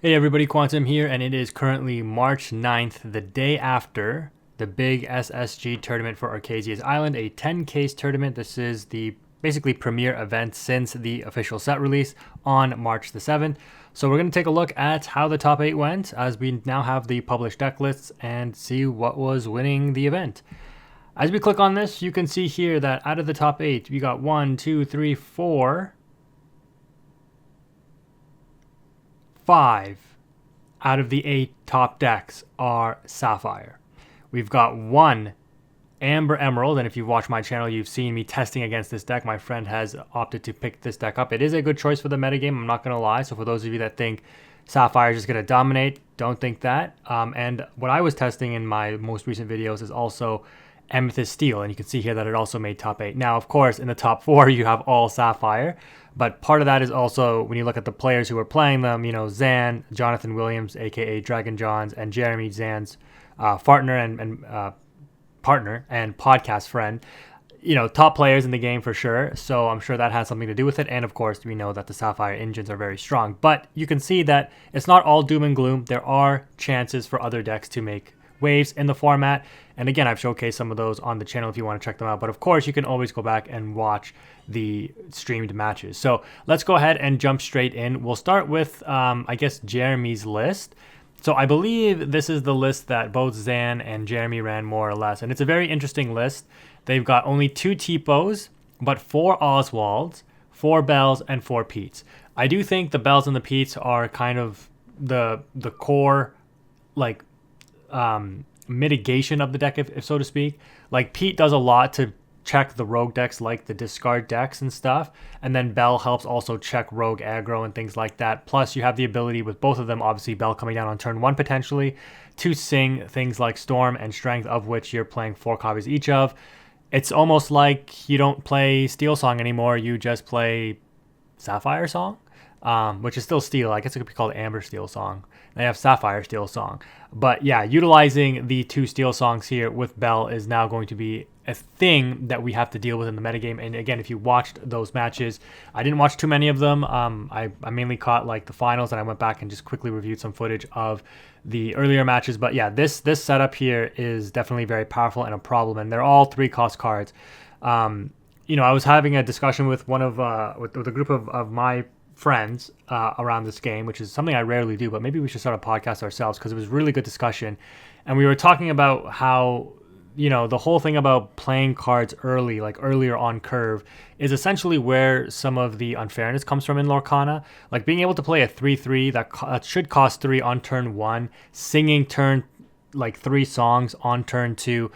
Hey everybody, Quantum here, and it is currently March 9th, the day after the big SSG tournament for ARCHAZIA'S Island, a 10 case tournament. This is the basically premier event since the official set release on March the 7th. So we're going to take a look at how the top 8 went as we now have the published deck lists and see what was winning the event. As we click on this, you can see here that out of the top 8, we got 1, 2, 3, 4, 5 out of the 8 top decks are Sapphire. We've got 1 Amber Emerald, and if you've watched my channel, you've seen me testing against this deck. My friend has opted to pick this deck up. It is a good choice for the metagame, I'm not going to lie. So for those of you that think Sapphire is just going to dominate, don't think that. And what I was testing in my most recent videos is also Amethyst Steel, and you can see here that it also made top 8. Now, of course, in the top 4, you have all Sapphire, but part of that is also when you look at the players who are playing them, you know, Zan, Jonathan Williams, aka Dragon Johns, and Jeremy, Zan's partner and podcast friend, you know, top players in the game for sure. So I'm sure that has something to do with it. And of course, we know that the Sapphire engines are very strong, but you can see that it's not all doom and gloom. There are chances for other decks to make waves in the format, and again, I've showcased some of those on the channel if you want to check them out, but of course you can always go back and watch the streamed matches. So let's go ahead and jump straight in. We'll start with I guess Jeremy's list. So I believe this is the list that both Zan and Jeremy ran more or less, and it's a very interesting list. They've got only 2 Tipos, but 4 Oswalds, 4 Bells, and 4 Petes. I do think the Bells and the Petes are kind of the core, like, mitigation of the deck, if so to speak. Like, Pete does a lot to check the rogue decks, like the discard decks and stuff, and then Bell helps also check rogue aggro and things like that. Plus you have the ability with both of them, obviously Bell coming down on turn 1 potentially, to sing things like Storm and Strength, of which you're playing 4 copies each of. It's almost like you don't play Steel Song anymore, you just play Sapphire Song, which is still Steel. I guess it could be called Amber Steel Song. They have Sapphire Steel Song. But yeah, utilizing the 2 Steel Songs here with Bell is now going to be a thing that we have to deal with in the metagame. And again, if you watched those matches, I didn't watch too many of them. I mainly caught like the finals, and I went back and just quickly reviewed some footage of the earlier matches. But yeah, this setup here is definitely very powerful and a problem. And they're all 3-cost cards. You know, I was having a discussion with one of with a group of my friends around this game, which is something I rarely do, but maybe we should start a podcast ourselves because it was really good discussion. And we were talking about how, you know, the whole thing about playing cards early, like earlier on curve, is essentially where some of the unfairness comes from in Lorcana. Like being able to play a 3/3 that should cost 3 on turn 1, singing turn like 3 songs on turn 2,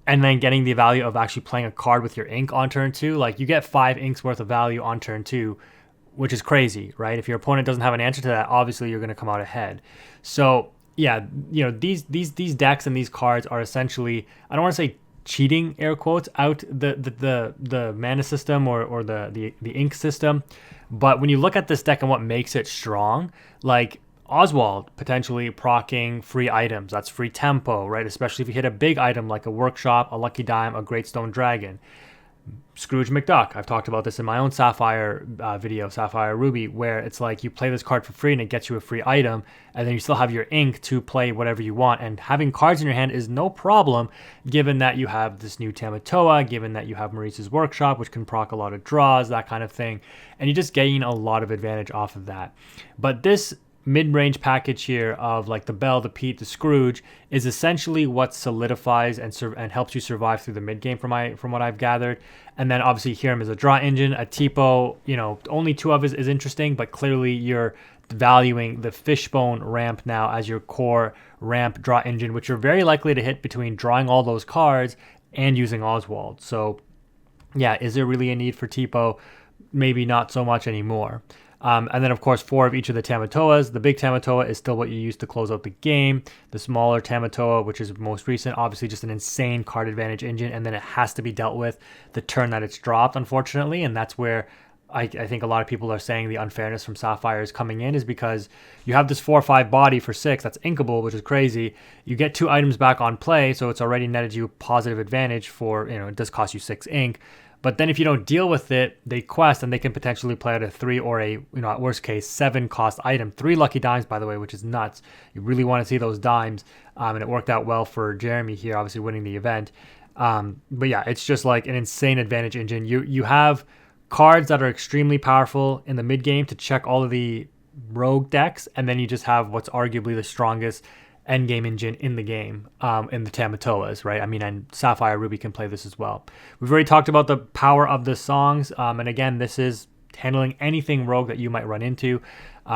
and then getting the value of actually playing a card with your ink on turn 2. Like you get 5 inks worth of value on turn 2, which is crazy, right? If your opponent doesn't have an answer to that, obviously you're going to come out ahead. So yeah, you know, these decks and these cards are essentially, I don't want to say cheating, air quotes, out the mana system or the ink system, but when you look at this deck and what makes it strong, like Oswald potentially proccing free items, that's free tempo, right? Especially if you hit a big item like a Workshop, a Lucky Dime, a Great Stone Dragon. Scrooge McDuck, I've talked about this in my own Sapphire video, Sapphire Ruby, where it's like you play this card for free and it gets you a free item, and then you still have your ink to play whatever you want. And having cards in your hand is no problem, given that you have this new Tamatoa, given that you have Maurice's Workshop, which can proc a lot of draws, that kind of thing, and you just gain a lot of advantage off of that. But this mid-range package here of like the Bell, the Pete, the Scrooge is essentially what solidifies and helps you survive through the mid game from what I've gathered. And then obviously Hiram is a draw engine. A Tipo, you know, only 2 of is interesting, but clearly you're valuing the Fishbone ramp now as your core ramp draw engine, which you're very likely to hit between drawing all those cards and using Oswald. So yeah, is there really a need for Tipo? Maybe not so much anymore. And then, of course, 4 of each of the Tamatoas. The big Tamatoa is still what you use to close out the game. The smaller Tamatoa, which is most recent, obviously just an insane card advantage engine, and then it has to be dealt with the turn that it's dropped, unfortunately, and that's where I think a lot of people are saying the unfairness from Sapphire is coming in, is because you have this 4/5 body for 6 that's inkable, which is crazy. You get 2 items back on play, so it's already netted you positive advantage for, you know, it does cost you 6 ink. But then if you don't deal with it, they quest and they can potentially play out a 3 or a, at worst case, 7 cost item. 3 lucky dimes, by the way, which is nuts. You really want to see those dimes. And it worked out well for Jeremy here, obviously winning the event. But yeah, it's just like an insane advantage engine. You have cards that are extremely powerful in the mid game to check all of the rogue decks, and then you just have what's arguably the strongest end game engine in the game, in the Tamatoas, right? I mean, and Sapphire, Ruby can play this as well. We've already talked about the power of the songs, and again, this is handling anything rogue that you might run into,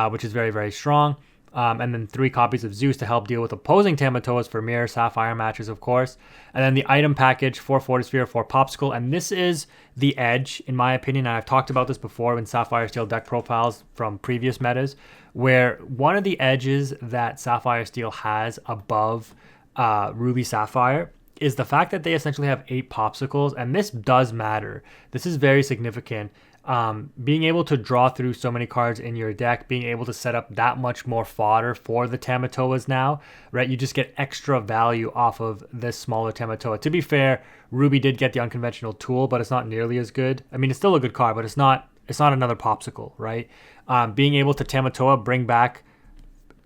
which is very, very strong. And then 3 copies of Zeus to help deal with opposing Tamatoas for Mirror Sapphire matches, of course. And then the item package, 4 Fortisphere, 4 Popsicle. And this is the edge, in my opinion. And I've talked about this before in Sapphire Steel deck profiles from previous metas, where one of the edges that Sapphire Steel has above Ruby Sapphire is the fact that they essentially have 8 Popsicles. And this does matter. This is very significant. Being able to draw through so many cards in your deck, being able to set up that much more fodder for the Tamatoas now, right? You just get extra value off of this smaller Tamatoa. To be fair, Ruby did get the unconventional tool, but it's not nearly as good. I mean, it's still a good card, but it's not another Popsicle, right? Being able to Tamatoa bring back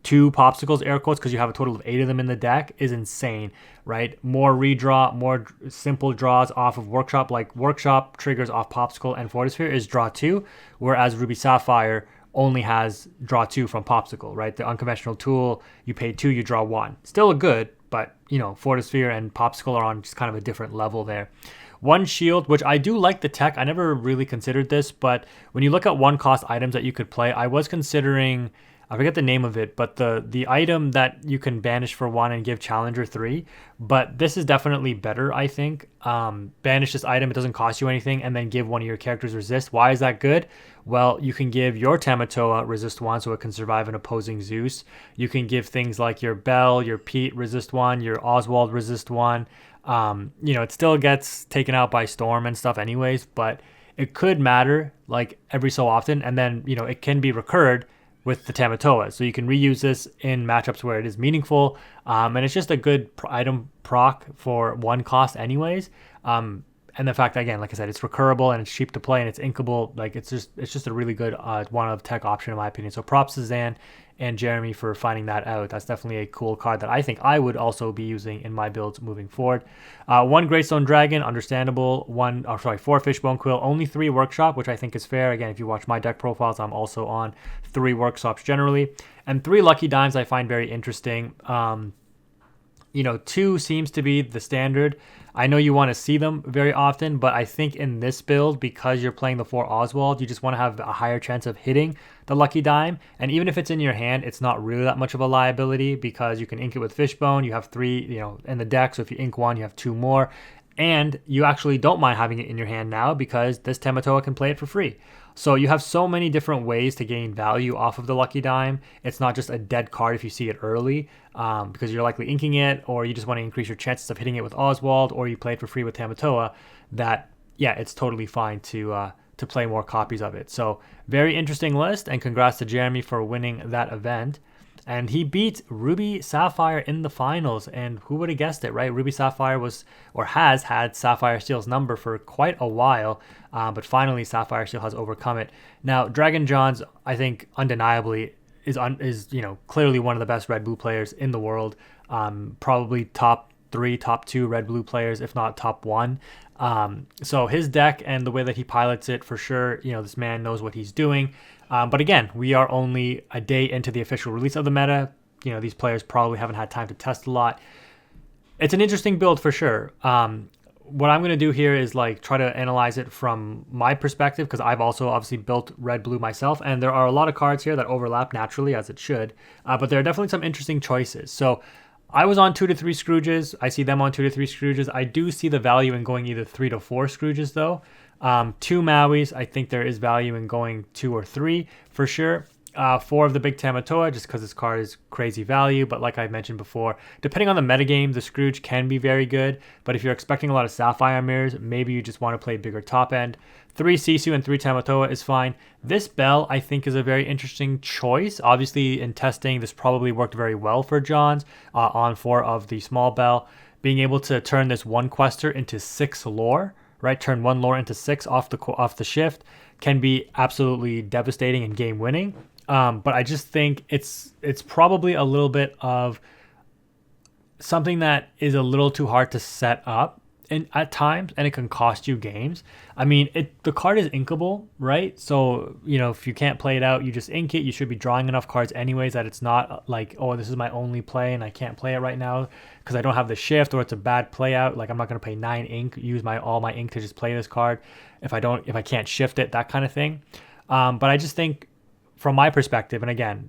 2 Popsicles, air quotes, because you have a total of 8 of them in the deck is insane, right? More redraw, more simple draws off of Workshop, like Workshop triggers off Popsicle and Fortisphere is draw 2, whereas Ruby Sapphire only has draw 2 from Popsicle, right? The unconventional tool, you pay 2, you draw 1. Still a good, but, Fortisphere and Popsicle are on just kind of a different level there. 1 shield, which I do like the tech. I never really considered this, but when you look at 1 cost items that you could play, I was considering, I forget the name of it, but the item that you can banish for 1 and give Challenger 3. But this is definitely better, I think. Banish this item, it doesn't cost you anything, and then give one of your characters resist. Why is that good? Well, you can give your Tamatoa resist 1 so it can survive an opposing Zeus. You can give things like your Bell, your Pete resist 1, your Oswald resist 1. It still gets taken out by Storm and stuff anyways, but it could matter like every so often, and then, it can be recurred with the Tamatoa. So you can reuse this in matchups where it is meaningful. And it's just a good item proc for 1 cost anyways. And the fact that, again, like I said, it's recurable and it's cheap to play and it's inkable. Like it's just a really good one of tech option in my opinion. So props to Zan and Jeremy for finding that out. That's definitely a cool card that I think I would also be using in my builds moving forward. 1 Greystone Dragon, understandable. 4 Fishbone Quill, only 3 Workshop, which I think is fair. Again, if you watch my deck profiles, I'm also on 3 Workshops generally. And 3 Lucky Dimes I find very interesting. 2 seems to be the standard. I know you want to see them very often, but I think in this build, because you're playing the 4 Oswald, you just want to have a higher chance of hitting the Lucky Dime. And even if it's in your hand, it's not really that much of a liability because you can ink it with Fishbone. You have 3, in the deck. So if you ink 1, you have 2 more. And you actually don't mind having it in your hand now because this Tamatoa can play it for free. So you have so many different ways to gain value off of the Lucky Dime. It's not just a dead card if you see it early because you're likely inking it, or you just want to increase your chances of hitting it with Oswald, or you play it for free with Tamatoa. It's totally fine to play more copies of it. So very interesting list, and congrats to Jeremy for winning that event. And he beat Ruby Sapphire in the finals, and who would have guessed it, right? Ruby Sapphire has had Sapphire Steel's number for quite a while, but finally Sapphire Steel has overcome it. Now, Dragon Johns, I think, undeniably is clearly one of the best red-blue players in the world. Probably top 3, top 2 red-blue players, if not top 1. So his deck and the way that he pilots it, for sure, this man knows what he's doing. But again, we are only a day into the official release of the meta. These players probably haven't had time to test a lot. It's an interesting build for sure. What I'm going to do here is try to analyze it from my perspective, because I've also obviously built red-blue myself, and there are a lot of cards here that overlap naturally, as it should. But there are definitely some interesting choices. So I was on 2 to 3 Scrooges. I see them on 2 to 3 Scrooges. I do see the value in going either 3 to 4 Scrooges though. 2 Mauis, I think there is value in going 2 or 3 for sure. 4 of the big Tamatoa, just because this card is crazy value. But like I mentioned before, depending on the metagame, the Scrooge can be very good. But if you're expecting a lot of Sapphire mirrors, maybe you just want to play bigger top end. 3 Sisu and 3 Tamatoa is fine. This Bell, I think, is a very interesting choice. Obviously, in testing, this probably worked very well for Johns on 4 of the small Bell. Being able to turn this 1 quester into 6 lore, right? Turn 1 lore into 6 off the shift can be absolutely devastating and game winning. But I just think it's probably a little bit of something that is a little too hard to set up at times, and it can cost you games. I mean, the card is inkable, right? So, if you can't play it out, you just ink it. You should be drawing enough cards anyways that it's not like, oh, this is my only play and I can't play it right now because I don't have the shift, or it's a bad play out. Like, I'm not going to pay 9 ink, use all my ink to just play this card if I can't shift it, that kind of thing. But I just think, from my perspective, and again,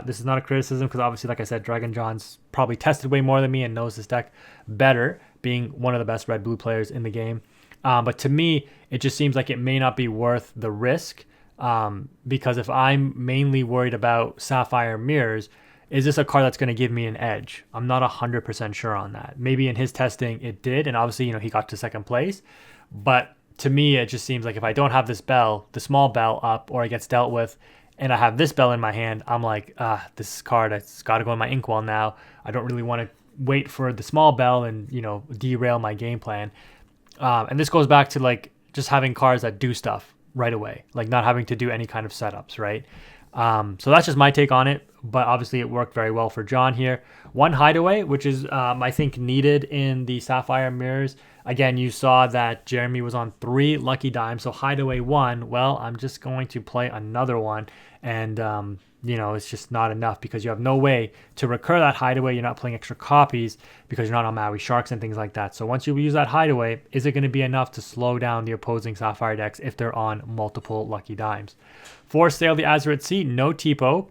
this is not a criticism, because obviously, like I said, Dragon John's probably tested way more than me and knows this deck better, being one of the best red-blue players in the game. But to me, it just seems like it may not be worth the risk, because if I'm mainly worried about Sapphire Mirrors, is this a card that's going to give me an edge? I'm not 100% sure on that. Maybe in his testing it did, and obviously, he got to second place. But to me, it just seems like if I don't have this bell, the small bell up, or it gets dealt with, and I have this bell in my hand, I'm like, this card, it's got to go in my inkwell now. I don't really want to wait for the small bell and, derail my game plan. And this goes back to like just having cards that do stuff right away, like not having to do any kind of setups, right? So that's just my take on it, but obviously it worked very well for John here. 1 hideaway, which is, I think, needed in the Sapphire Mirrors. Again, you saw that Jeremy was on 3 lucky dimes, so hideaway 1, well, I'm just going to play another one, and, it's just not enough because you have no way to recur that hideaway. You're not playing extra copies because you're not on Maui Sharks and things like that. So once you use that hideaway, is it going to be enough to slow down the opposing Sapphire decks if they're on multiple lucky dimes? For Sail the Azure at Sea, no Tipo.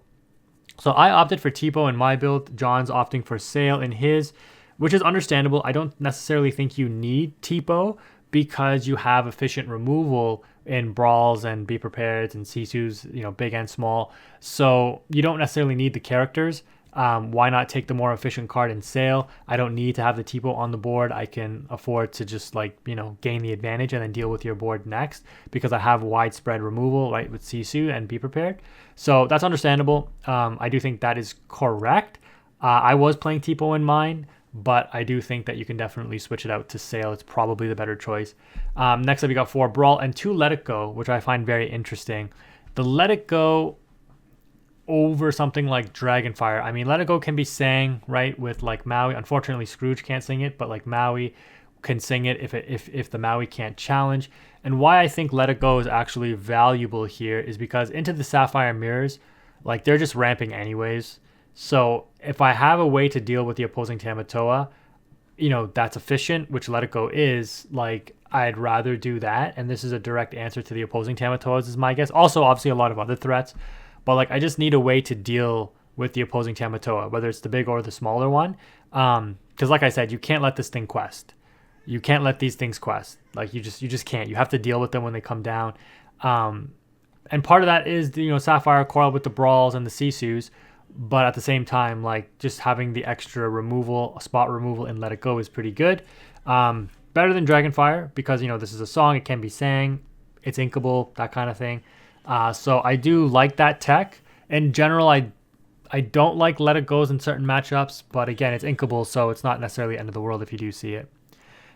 So I opted for Tipo in my build. John's opting for Sail in his, which is understandable. I don't necessarily think you need Tipo because you have efficient removal in Brawls and Be Prepared and Sisu's, big and small. So you don't necessarily need the characters. Why not take the more efficient card and Sail? I don't need to have the Tipo on the board. I can afford to just gain the advantage and then deal with your board next because I have widespread removal, right, with Sisu and Be Prepared. So that's understandable. I do think that is correct. I was playing Tipo in mine, but I do think that you can definitely switch it out to Sail. It's probably the better choice. Next up, we got 4 Brawl and 2 Let It Go, which I find very interesting. The Let It Go over something like Dragonfire. I mean, Let It Go can be sang, right, with like Maui. Unfortunately, Scrooge can't sing it, but like Maui can sing it if the Maui can't challenge. And why I think Let It Go is actually valuable here is because into the Sapphire Mirrors, like they're just ramping anyways. So if I have a way to deal with the opposing Tamatoa, that's efficient, which Let It Go is, like, I'd rather do that. And this is a direct answer to the opposing Tamatoas is my guess. Also, obviously, a lot of other threats. But, like, I just need a way to deal with the opposing Tamatoa, whether it's the big or the smaller one. Because, like I said, you can't let this thing quest. You can't let these things quest. Like, you just can't. You have to deal with them when they come down. And part of that is, Sapphire Coral with the Brawls and the Sisus. But at the same time, like, just having the extra removal, spot removal in Let It Go is pretty good. Better than Dragonfire because, this is a song. It can be sang. It's inkable, that kind of thing. So I do like that tech. In general, I don't like Let It Go's in certain matchups. But again, it's inkable, so it's not necessarily the end of the world if you do see it.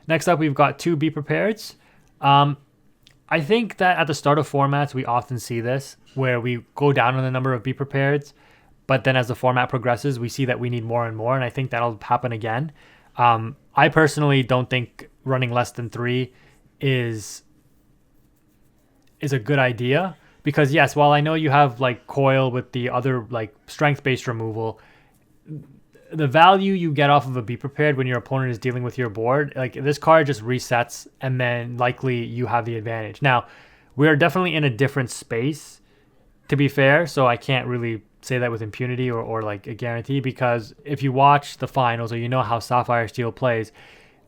Next up, we've got 2 Be Prepareds. I think that at the start of formats, we often see this, where we go down on the number of Be Prepareds. But then as the format progresses, we see that we need more and more, and I think that'll happen again. I personally don't think running less than 3 is a good idea because, yes, while I know you have like Coil with the other like strength-based removal, the value you get off of a Be Prepared when your opponent is dealing with your board, like this card just resets and then likely you have the advantage. Now, we are definitely in a different space, to be fair, so I can't really say that with impunity or like a guarantee because if you watch the finals or how Sapphire Steel plays,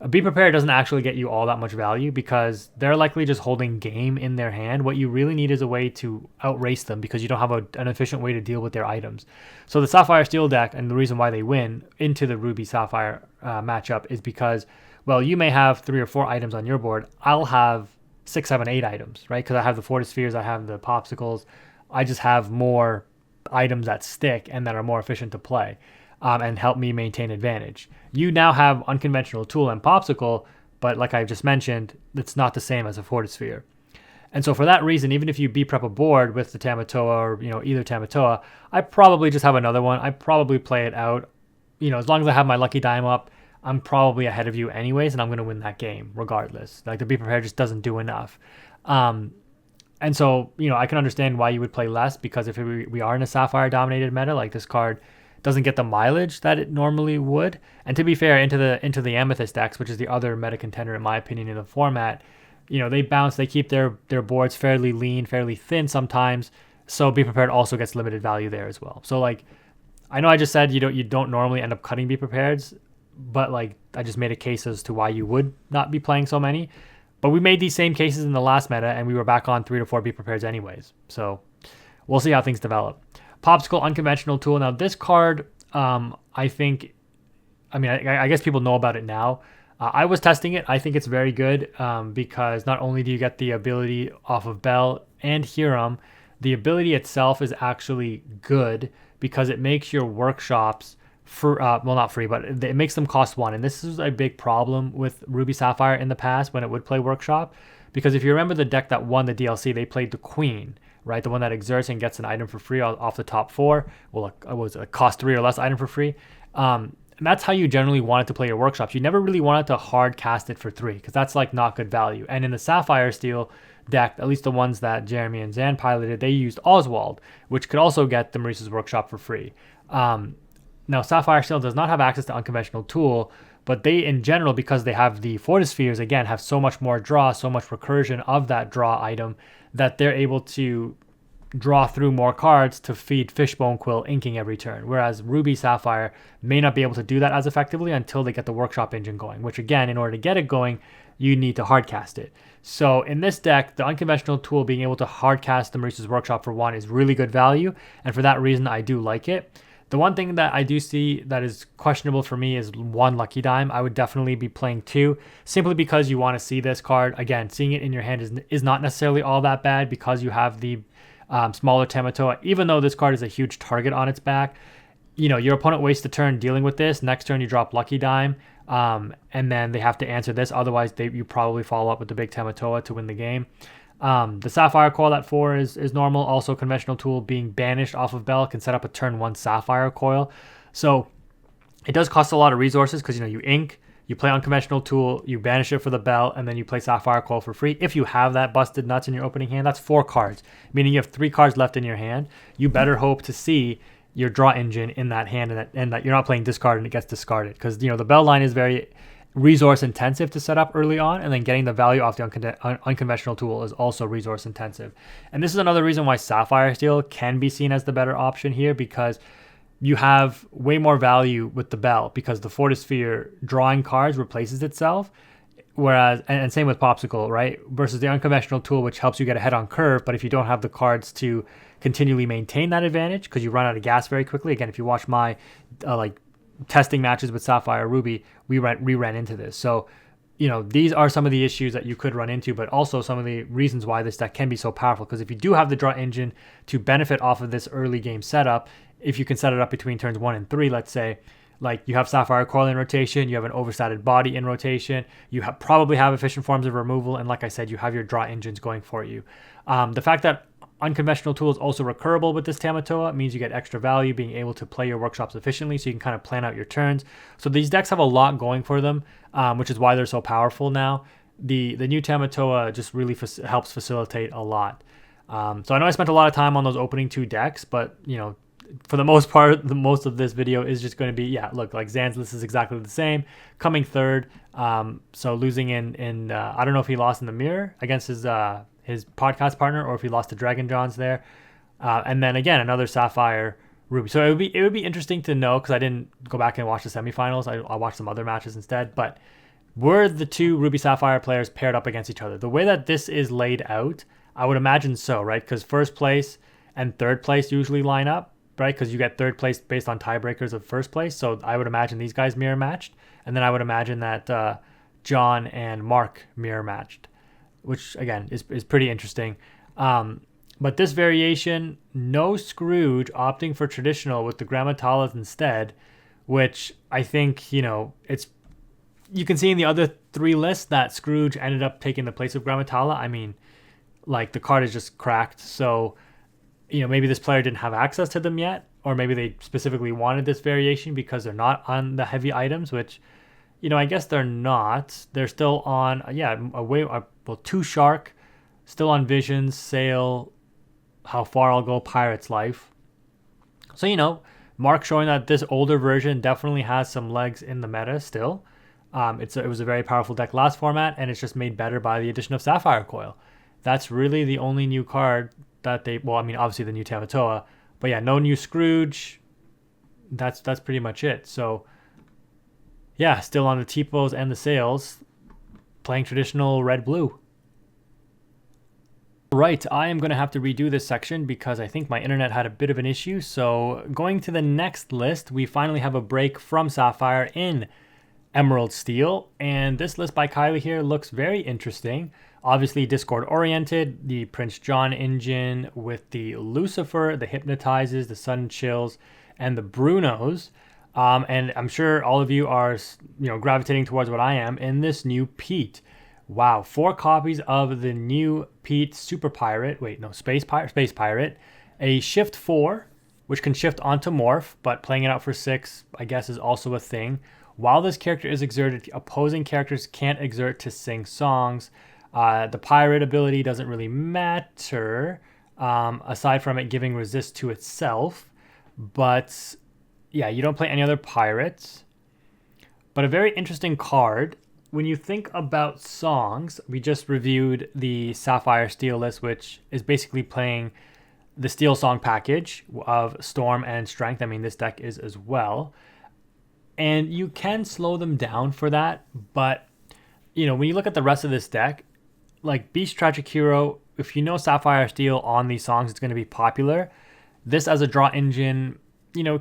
Be Prepared doesn't actually get you all that much value because they're likely just holding game in their hand. What you really need is a way to outrace them because you don't have an efficient way to deal with their items. So the Sapphire Steel deck, and the reason why they win into the Ruby Sapphire matchup is because, well, you may have 3 or 4 items on your board. I'll have 6, 7, 8 items, right? Because I have the Fortispheres, I have the Popsicles. I just have more items that stick and that are more efficient to play and help me maintain advantage. You now have Unconventional Tool and Popsicle, But like I just mentioned, it's not the same as a Fortisphere. And so for that reason, even if you B-prep a board with the Tamatoa or, either Tamatoa, I probably just have another one. I probably play it out. As long as I have my lucky dime up, I'm probably ahead of you anyways, and I'm going to win that game regardless. Like, the Be Prepared just doesn't do enough. And so, I can understand why you would play less, because if we are in a Sapphire-dominated meta, like, this card doesn't get the mileage that it normally would. And to be fair, into the Amethyst decks, which is the other meta contender in my opinion in the format, they bounce, they keep their boards fairly lean, fairly thin sometimes. So Be Prepared also gets limited value there as well. So, like, I know I just said you don't normally end up cutting Be Prepareds, but, like, I just made a case as to why you would not be playing so many. But we made these same cases in the last meta, and we were back on 3 to 4 Be Prepareds anyways. So we'll see how things develop. Popsicle, unconventional tool. Now, this card, I guess people know about it now. I was testing it. I think it's very good because not only do you get the ability off of Bell and Hiram, the ability itself is actually good because it makes your workshops not free, but it makes them cost 1. And this is a big problem with Ruby Sapphire in the past when it would play workshop, because if you remember the deck that won the DLC, they played the Queen, right? The one that exerts and gets an item for free off the top 4. Well, it was a cost 3 or less item for free. And that's how you generally wanted to play your workshops. You never really wanted to hard cast it for 3 because that's like not good value. And in the Sapphire Steel deck, at least the ones that Jeremy and Zan piloted, they used Oswald, which could also get the Maurice's Workshop for free. Now, Sapphire Steel does not have access to Unconventional Tool, but they, in general, because they have the Fortispheres, again, have so much more draw, so much recursion of that draw item, that they're able to draw through more cards to feed Fishbone Quill inking every turn, whereas Ruby Sapphire may not be able to do that as effectively until they get the Workshop engine going, which, again, in order to get it going, you need to hardcast it. So in this deck, the Unconventional Tool being able to hardcast the Maurice's Workshop for 1 is really good value, and for that reason, I do like it. The one thing that I do see that is questionable for me is 1 Lucky Dime. I would definitely be playing 2, simply because you want to see this card. Again, seeing it in your hand is not necessarily all that bad because you have the smaller Tamatoa. Even though this card is a huge target on its back, your opponent wastes a turn dealing with this. Next turn, you drop Lucky Dime, and then they have to answer this. Otherwise, you probably follow up with the big Tamatoa to win the game. The Sapphire Coil at 4 is normal. Also, Conventional Tool being banished off of Bell can set up a turn 1 Sapphire Coil. So it does cost a lot of resources because, you ink, you play Unconventional Tool, you banish it for the Bell, and then you play Sapphire Coil for free. If you have that Busted Nuts in your opening hand, that's 4 cards, meaning you have 3 cards left in your hand. You better hope to see your draw engine in that hand and that you're not playing discard and it gets discarded, because, the Bell line is very resource intensive to set up early on, and then getting the value off the unconventional tool is also resource intensive. And this is another reason why Sapphire Steel can be seen as the better option here, because you have way more value with the Bell, because the Fortisphere drawing cards replaces itself, whereas, and same with Popsicle, right? Versus the unconventional tool, which helps you get ahead on curve, but if you don't have the cards to continually maintain that advantage, because you run out of gas very quickly. Again, if you watch my testing matches with Sapphire Ruby, we ran into this. So, these are some of the issues that you could run into, but also some of the reasons why this deck can be so powerful. Because if you do have the draw engine to benefit off of this early game setup, if you can set it up between turns 1 and 3, let's say, like you have Sapphire Coil in rotation, you have an overstatted body in rotation, you probably have efficient forms of removal, and like I said, you have your draw engines going for you. The fact that unconventional tool is also recurable with this Tamatoa means you get extra value being able to play your workshops efficiently, so you can kind of plan out your turns. So these decks have a lot going for them, which is why they're so powerful now. The new Tamatoa just really helps facilitate a lot. So I know I spent a lot of time on those opening 2 decks, but for the most part, the most of this video is just going to be, look, like Zan's list is exactly the same, coming third. So losing in I don't know if he lost in the mirror against his podcast partner, or if he lost to Dragon Johns there. And then again, another Sapphire Ruby. So it would be interesting to know, because I didn't go back and watch the semifinals. I watched some other matches instead. But were the 2 Ruby Sapphire players paired up against each other? The way that this is laid out, I would imagine so, right? Because first place and third place usually line up, right? Because you get third place based on tiebreakers of first place. So I would imagine these guys mirror matched. And then I would imagine that John and Mark mirror matched, which again is pretty interesting. But this variation, no Scrooge opting for traditional with the Grammatalas instead, which I think, it's you can see in the other 3 lists that Scrooge ended up taking the place of Grammatala. I mean, like, the card is just cracked. So, maybe this player didn't have access to them yet, or maybe they specifically wanted this variation because they're not on the heavy items, which, I guess they're not. They're still on, well, 2 Shark, still on Visions, Sail, How Far I'll Go, Pirate's Life. So, Mark showing that this older version definitely has some legs in the meta still. It was a very powerful deck last format, and it's just made better by the addition of Sapphire Coil. That's really the only new card that obviously the new Tamatoa, but yeah, no new Scrooge. That's pretty much it. So yeah, still on the T-Pos and the Sails, playing traditional red-blue. Right, I am going to have to redo this section because I think my internet had a bit of an issue. So going to the next list, we finally have a break from Sapphire in Emerald Steel. And this list by Kylie here looks very interesting. Obviously Discord oriented, the Prince John engine with the Lucifer, the Hypnotizes, the Sun Chills, and the Brunos. And I'm sure all of you are, gravitating towards what I am in this new Pete. Wow, 4 copies of the new Pete Super Pirate. Space Pirate. A Shift 4, which can shift onto Morph, but playing it out for 6, I guess, is also a thing. While this character is exerted, opposing characters can't exert to sing songs. The pirate ability doesn't really matter, aside from it giving resist to itself. But yeah, you don't play any other pirates. But a very interesting card. When you think about songs, we just reviewed the Sapphire Steel list, which is basically playing the Steel Song package of Storm and Strength. I mean, this deck is as well. And you can slow them down for that. But, when you look at the rest of this deck, like Beast Tragic Hero, if you know Sapphire Steel on these songs, it's going to be popular. This as a draw engine,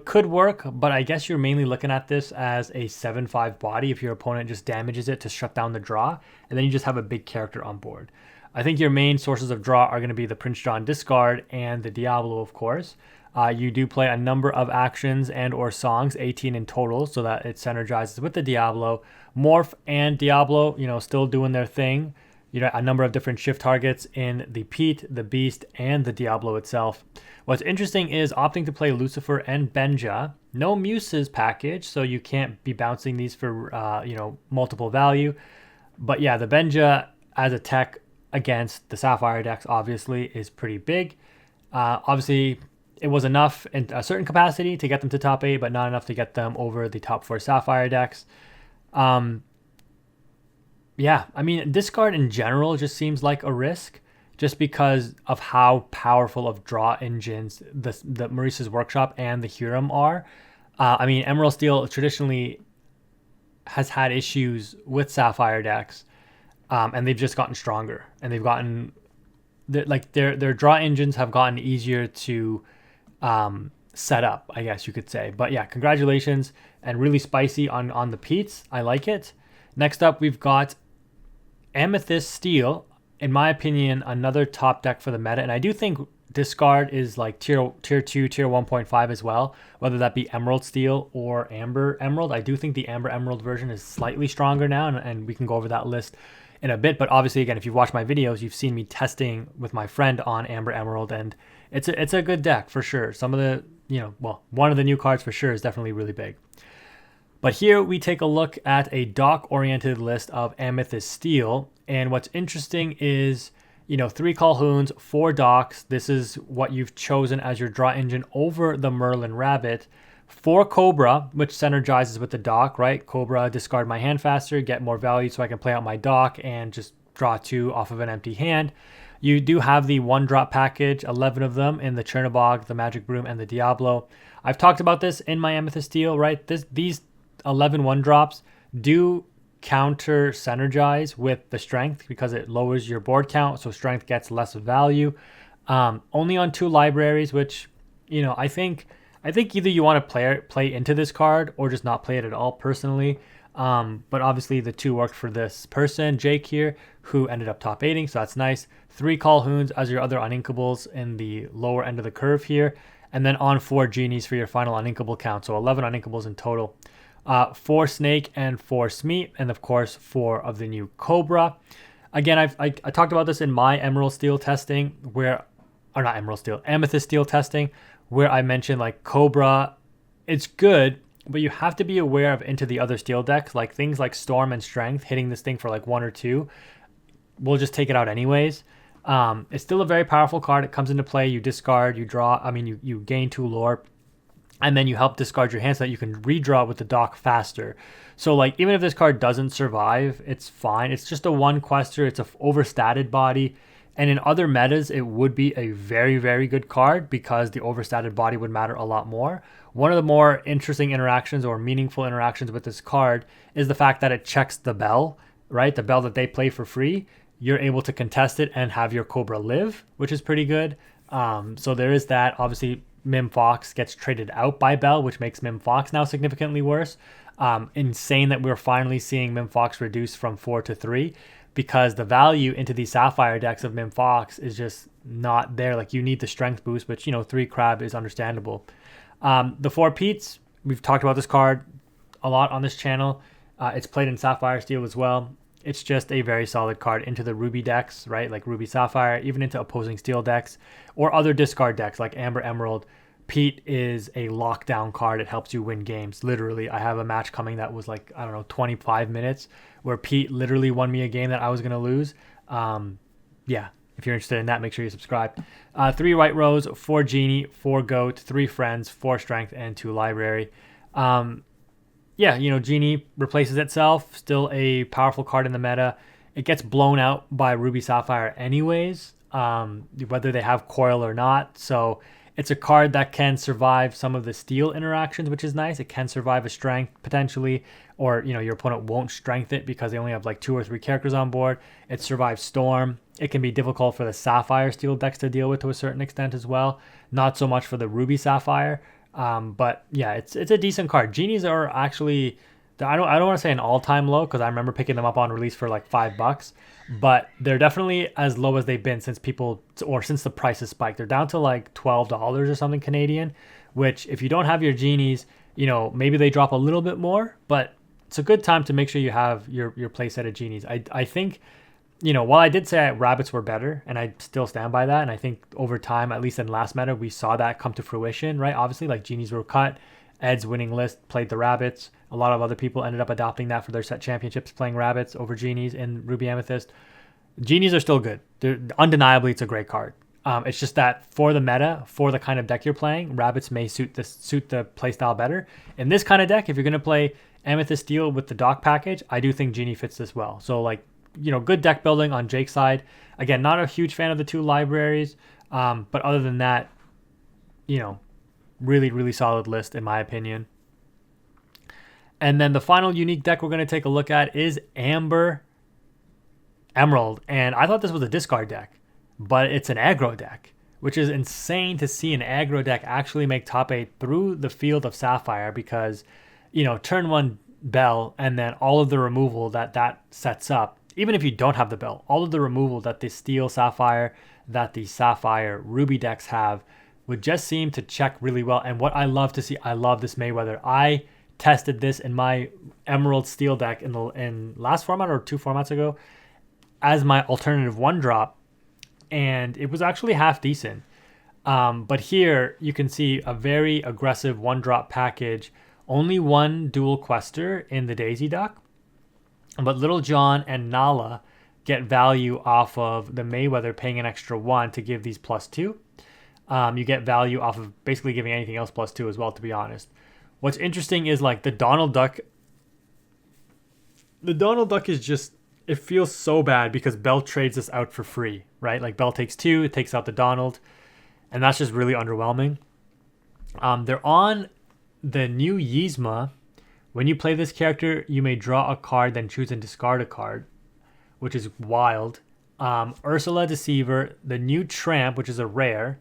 could work, but I guess you're mainly looking at this as a 7/5 body if your opponent just damages it to shut down the draw, and then you just have a big character on board. I think your main sources of draw are going to be the Prince John discard and the Diablo, of course. You do play a number of actions and or songs, 18 in total, so that it synergizes with the Diablo. Morph and Diablo, still doing their thing. A number of different shift targets in the Pete, the Beast, and the Diablo itself. What's interesting is opting to play Lucifer and Benja. No Muses package, so you can't be bouncing these for, multiple value. But yeah, the Benja as a tech against the Sapphire decks, obviously, is pretty big. Obviously, it was enough in a certain capacity to get them to top 8, but not enough to get them over the top 4 Sapphire decks. Yeah, I mean, discard in general just seems like a risk just because of how powerful of draw engines the Maurice's Workshop and the Huram are. I mean, Emerald Steel traditionally has had issues with Sapphire decks, and they've just gotten stronger. And they've gotten, their draw engines have gotten easier to set up, I guess you could say. But yeah, congratulations, and really spicy on the Pete's. I like it. Next up, we've got Amethyst Steel. In my opinion, another top deck for the meta. And I do think discard is like tier 2, tier 1.5 as well, whether that be Emerald Steel or Amber Emerald. I do think the Amber Emerald version is slightly stronger now, and we can go over that list in a bit. But obviously, again, if you've watched my videos, you've seen me testing with my friend on Amber Emerald, and it's a good deck for sure. Some of the, one of the new cards for sure is definitely really big. But here we take a look at a dock-oriented list of Amethyst Steel. And what's interesting is, 3 Calhouns, 4 docks. This is what you've chosen as your draw engine over the Merlin Rabbit. 4 Cobra, which synergizes with the dock, right? Cobra, discard my hand faster, get more value so I can play out my dock and just draw 2 off of an empty hand. You do have the 1-drop package, 11 of them in the Chernobog, the Magic Broom, and the Diablo. I've talked about this in my Amethyst Steel, right? These 11 1-drops do counter synergize with the Strength because it lowers your board count, so Strength gets less value. Only on 2 libraries, which, I think either you want to play into this card or just not play it at all personally. But obviously the 2 worked for this person, Jake here, who ended up top 8ing, so that's nice. 3 Calhouns as your other uninkables in the lower end of the curve here, and then on 4 Genies for your final uninkable count, so 11 uninkables in total. 4 Snake and 4 Smeet, and of course 4 of the new Cobra. Again, I talked about this in my Emerald Steel testing, where, or not Emerald Steel, Amethyst Steel testing, where I mentioned like Cobra, it's good, but you have to be aware of into the other steel decks, like things like Storm and Strength, hitting this thing for like 1 or 2, we'll just take it out anyways. It's still a very powerful card. It comes into play, you discard, you draw, you gain 2 lore, and then you help discard your hand so that you can redraw with the dock faster. So like even if this card doesn't survive, it's fine. It's just a 1 quester, it's a overstated body. And in other metas, it would be a very, very good card because the overstated body would matter a lot more. One of the more interesting interactions or meaningful interactions with this card is the fact that it checks the bell, right? The bell that they play for free. You're able to contest it and have your Cobra live, which is pretty good. So there is that. Obviously, Mim Fox gets traded out by Bell, which makes Mim Fox now significantly worse. Insane that we're finally seeing Mim Fox reduce from 4 to 3. Because the value into these Sapphire decks of Mim Fox is just not there. Like you need the strength boost, which 3 Crab is understandable. The 4 Peats, we've talked about this card a lot on this channel. It's played in Sapphire Steel as well. It's just a very solid card into the Ruby decks, right? Like Ruby Sapphire, even into opposing Steel decks or other discard decks like Amber Emerald. Pete is a lockdown card. It helps you win games. Literally, I have a match coming that was like, 25 minutes where Pete literally won me a game that I was going to lose. Yeah, if you're interested in that, make sure you subscribe. 3 White Rose, 4 Genie, 4 Goat, 3 Friends, 4 Strength, and 2 Library. Genie replaces itself. Still a powerful card in the meta. It gets blown out by Ruby Sapphire anyways, whether they have Coil or not. So it's a card that can survive some of the steel interactions, which is nice. It can survive a strength potentially, or your opponent won't strength it because they only have like 2 or 3 characters on board. It survives storm. It can be difficult for the Sapphire Steel decks to deal with to a certain extent as well. Not so much for the Ruby Sapphire. But yeah, it's a decent card. Genies are actually, I don't want to say an all-time low because I remember picking them up on release for like $5, but they're definitely as low as they've been since the prices spiked. They're down to like $12 or something Canadian, which if you don't have your genies, maybe they drop a little bit more, but it's a good time to make sure you have your playset of genies. I think, while I did say rabbits were better, and I still stand by that, and I think over time, at least in last meta, we saw that come to fruition, right? Obviously, like genies were cut. Ed's winning list played the rabbits. A lot of other people ended up adopting that for their set championships, playing rabbits over genies in Ruby Amethyst. Genies are still good. Undeniably, it's a great card. It's just that for the meta, for the kind of deck you're playing, rabbits may suit the playstyle better. In this kind of deck, if you're going to play Amethyst Steel with the dock package, I do think Genie fits this well. So like, good deck building on Jake's side. Again, not a huge fan of the 2 libraries, but other than that, really, really solid list in my opinion. And then the final unique deck we're going to take a look at is Amber Emerald. And I thought this was a discard deck, but it's an aggro deck, which is insane to see an aggro deck actually make top 8 through the field of Sapphire because, turn 1 Bell and then all of the removal that sets up, even if you don't have the Bell, all of the removal that the Steel Sapphire, that the Sapphire Ruby decks have would just seem to check really well. And what I love to see, I love this Mayweather. I tested this in my Emerald Steel deck in last format or 2 formats ago as my alternative 1-drop, and it was actually half decent. But here you can see a very aggressive 1-drop package, only 1 dual quester in the Daisy deck, but Little John and Nala get value off of the Mayweather paying an extra 1 to give these +2. You get value off of basically giving anything else +2 as well, to be honest. What's interesting is like the Donald Duck. The Donald Duck is just, it feels so bad because Bell trades this out for free, right? Like Bell takes 2, it takes out the Donald, and that's just really underwhelming. They're on the new Yzma. When you play this character, you may draw a card, then choose and discard a card, which is wild. Ursula Deceiver, the new Tramp, which is a rare.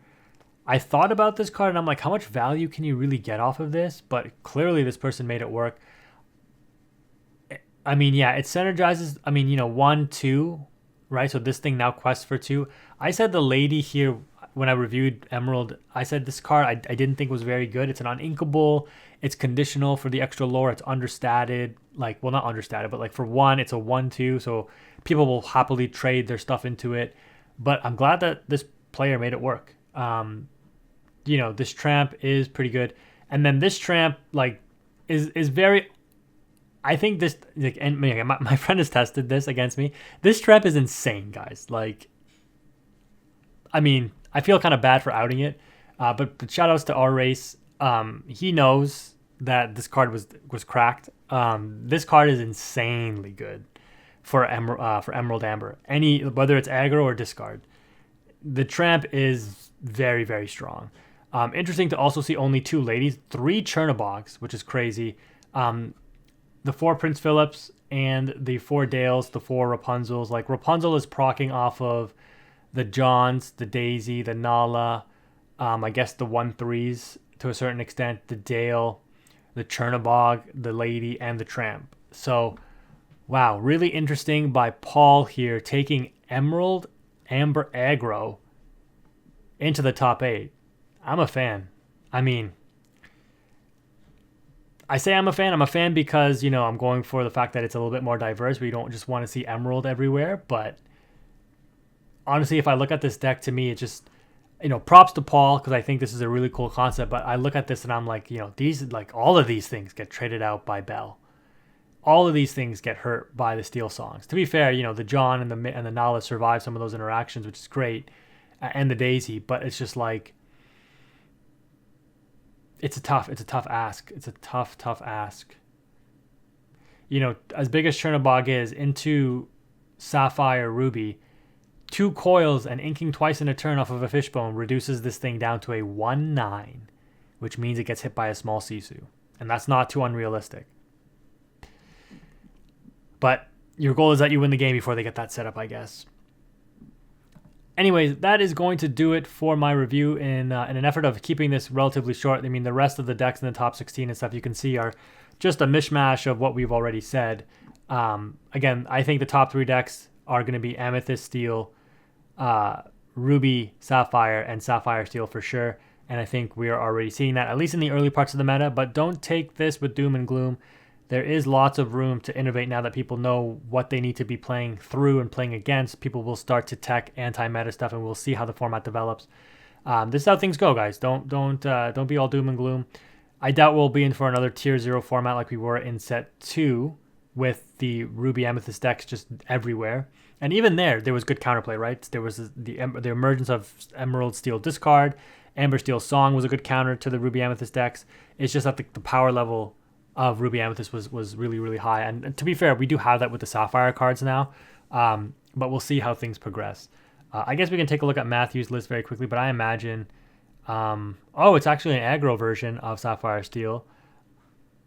I thought about this card and I'm like, how much value can you really get off of this? But clearly this person made it work. I mean, yeah, it synergizes. 1, 2, right? So this thing now quests for 2. I said the lady here when I reviewed Emerald, I said this card I didn't think was very good. It's an uninkable. It's conditional for the extra lore. It's understated. Like, well, not understated, but like for 1, it's a 1/2. So people will happily trade their stuff into it. But I'm glad that this player made it work. This tramp is pretty good. And then this tramp, like, is very... I think this... Like, and my friend has tested this against me. This tramp is insane, guys. Like, I mean, I feel kind of bad for outing it. But shout outs to our race. He knows that this card was cracked. This card is insanely good for Emerald Amber. Whether it's aggro or discard. The tramp is very, very strong. Interesting to also see only 2 ladies, 3 Chernobyls, which is crazy. The 4 Prince Philips and the 4 Dales, the 4 Rapunzels. Like, Rapunzel is proccing off of the Johns, the Daisy, the Nala, I guess the 1/3s to a certain extent, the Dale, the Chernobog, the Lady, and the Tramp. So, wow, really interesting by Paul here, taking Emerald Amber Aggro into the top 8. I'm a fan. I mean, I say I'm a fan. I'm a fan because, I'm going for the fact that it's a little bit more diverse. We don't just want to see Emerald everywhere. But honestly, if I look at this deck, to me, it just, props to Paul because I think this is a really cool concept. But I look at this and I'm like, all of these things get traded out by Bell. All of these things get hurt by the Steel Songs. To be fair, the John and the Nala survive some of those interactions, which is great, and the Daisy. But it's just like, it's a tough ask. It's a tough ask. As big as Chernobog is, into Sapphire Ruby, 2 coils and inking twice in a turn off of a Fishbone reduces this thing down to a 1/9, which means it gets hit by a small Sisu. And that's not too unrealistic. But your goal is that you win the game before they get that set up, I guess. Anyways, that is going to do it for my review in an effort of keeping this relatively short. I mean, the rest of the decks in the top 16 and stuff you can see are just a mishmash of what we've already said. Again, I think the top 3 decks are going to be Amethyst Steel, Ruby Sapphire, and Sapphire Steel for sure. And I think we are already seeing that, at least in the early parts of the meta. But don't take this with doom and gloom. There is lots of room to innovate now that people know what they need to be playing through and playing against. People will start to tech anti-meta stuff, and we'll see how the format develops. This is how things go, guys. Don't be all doom and gloom. I doubt we'll be in for another tier 0 format like we were in set 2 with the Ruby Amethyst decks just everywhere. And even there was good counterplay, right? There was the emergence of Emerald Steel discard. Amber Steel Song was a good counter to the Ruby Amethyst decks. It's just that the power level of Ruby Amethyst was really, really high. And to be fair, we do have that with the Sapphire cards now. But we'll see how things progress. I guess we can take a look at Matthew's list very quickly, but I imagine... it's actually an aggro version of Sapphire Steel.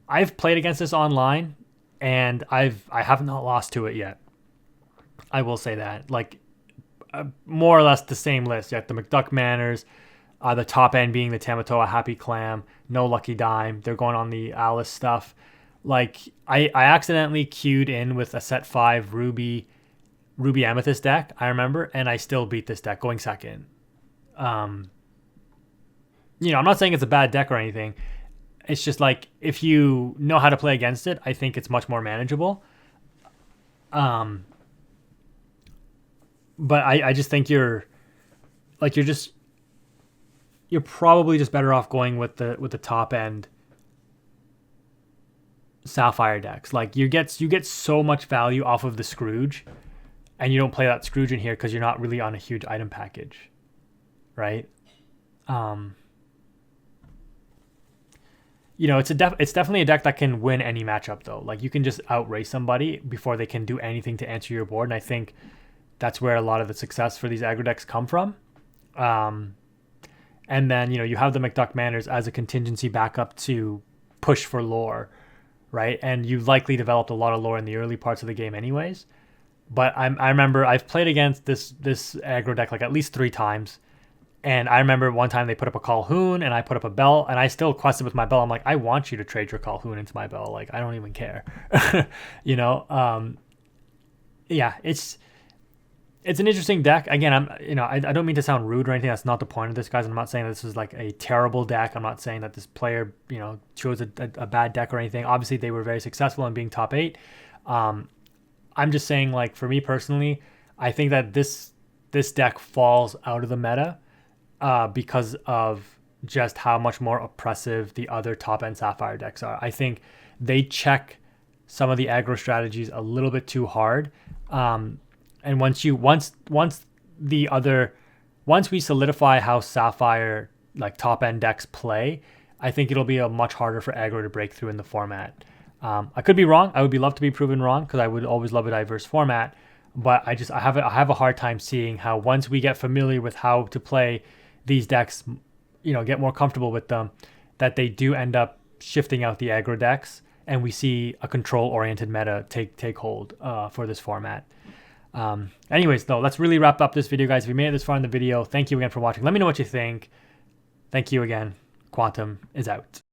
I've played against this online, and I have not lost to it yet. I will say that. Like, more or less the same list. You have the McDuck Manners, the top end being the Tamatoa Happy Clam, no Lucky Dime. They're going on the Alice stuff. Like, I accidentally queued in with a set 5 Ruby Amethyst deck, I remember, and I still beat this deck going second. I'm not saying it's a bad deck or anything. It's just like, if you know how to play against it, I think it's much more manageable. But I just think you're probably just better off going with the top end Sapphire decks. Like, you get so much value off of the Scrooge, and you don't play that Scrooge in here because you're not really on a huge item package, right? It's definitely a deck that can win any matchup though. Like, you can just outrace somebody before they can do anything to answer your board, and I think that's where a lot of the success for these aggro decks come from. And then, you have the McDuck Manners as a contingency backup to push for lore, right? And you likely developed a lot of lore in the early parts of the game anyways. But I remember I've played against this aggro deck like at least 3 times. And I remember one time they put up a Calhoun and I put up a Bell, and I still quested with my Bell. I'm like, I want you to trade your Calhoun into my Bell. Like, I don't even care. it's an interesting deck. Again, I don't mean to sound rude or anything. That's not the point of this, guys. I'm not saying this is like a terrible deck. I'm not saying that this player, chose a bad deck or anything. Obviously, they were very successful in being top 8. I'm just saying, like, for me personally, I think that this deck falls out of the meta because of just how much more oppressive the other top end Sapphire decks are. I think they check some of the aggro strategies a little bit too hard. And once we solidify how Sapphire like top end decks play, I think it'll be a much harder for aggro to break through in the format. I could be wrong. I would love to be proven wrong because I would always love a diverse format. But I have a hard time seeing how once we get familiar with how to play these decks, get more comfortable with them, that they do end up shifting out the aggro decks, and we see a control-oriented meta take hold for this format. Anyways, though, let's really wrap up this video, guys. If you made it this far in the video, thank you again for watching. Let me know what you think. Thank you again. Quantum is out.